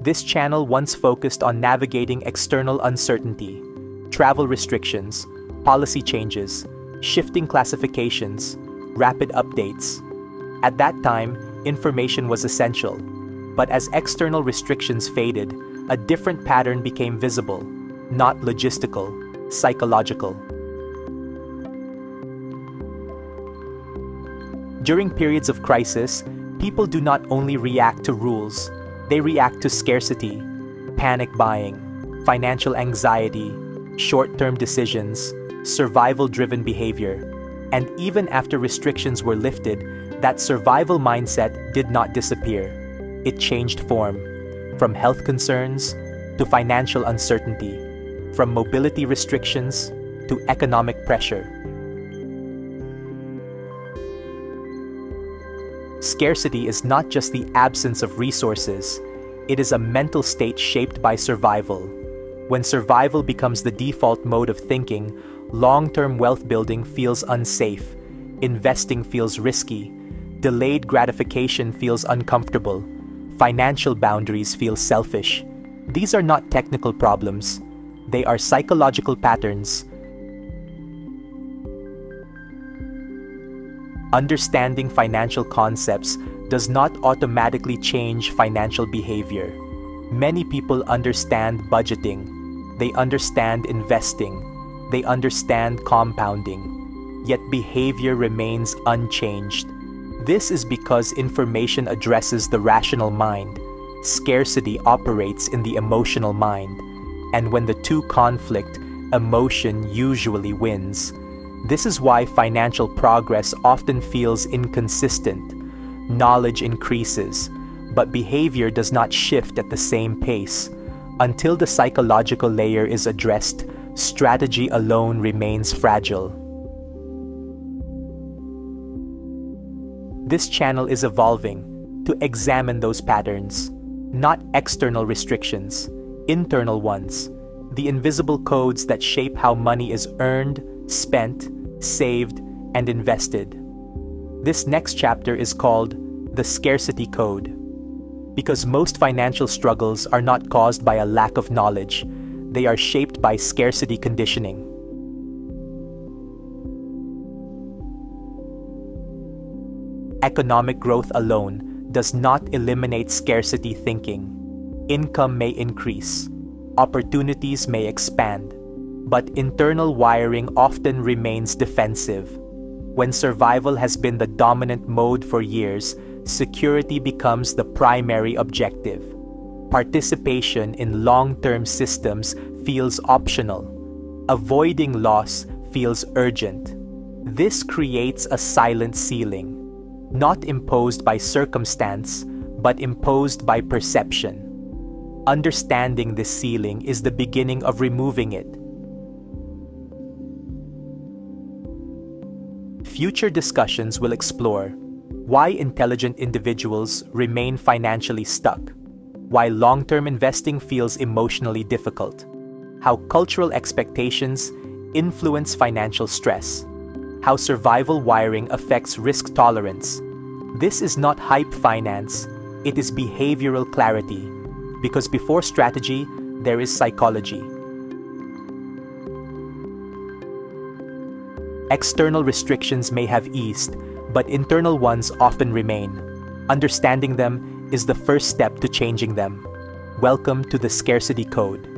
This channel once focused on navigating external uncertainty, travel restrictions, policy changes, shifting classifications, rapid updates. At that time, information was essential, but as external restrictions faded, a different pattern became visible, not logistical, psychological. During periods of crisis, people do not only react to rules, they react to scarcity, panic buying, financial anxiety, short-term decisions, survival-driven behavior. And even after restrictions were lifted, that survival mindset did not disappear. It changed form, from health concerns to financial uncertainty, from mobility restrictions to economic pressure. Scarcity is not just the absence of resources, it is a mental state shaped by survival. When survival becomes the default mode of thinking, long-term wealth building feels unsafe, investing feels risky, delayed gratification feels uncomfortable, financial boundaries feel selfish. These are not technical problems, they are psychological patterns. Understanding financial concepts does not automatically change financial behavior. Many people understand budgeting, they understand investing, they understand compounding, yet behavior remains unchanged. This is because information addresses the rational mind. Scarcity operates in the emotional mind, and when the two conflict, emotion usually wins. This is why financial progress often feels inconsistent. Knowledge increases, but behavior does not shift at the same pace. Until the psychological layer is addressed, strategy alone remains fragile. This channel is evolving to examine those patterns, not external restrictions, internal ones, the invisible codes that shape how money is earned, spent, saved, and invested. This next chapter is called the Scarcity Code, because most financial struggles are not caused by a lack of knowledge, they are shaped by scarcity conditioning. Economic growth alone does not eliminate scarcity thinking. Income may increase, opportunities may expand, but internal wiring often remains defensive. When survival has been the dominant mode for years, security becomes the primary objective. Participation in long-term systems feels optional. Avoiding loss feels urgent. This creates a silent ceiling, not imposed by circumstance, but imposed by perception. Understanding this ceiling is the beginning of removing it. Future discussions will explore why intelligent individuals remain financially stuck, why long-term investing feels emotionally difficult, how cultural expectations influence financial stress, how survival wiring affects risk tolerance. This is not hype finance, it is behavioral clarity, because before strategy, there is psychology. External restrictions may have eased, but internal ones often remain. Understanding them is the first step to changing them. Welcome to the Scarcity Code.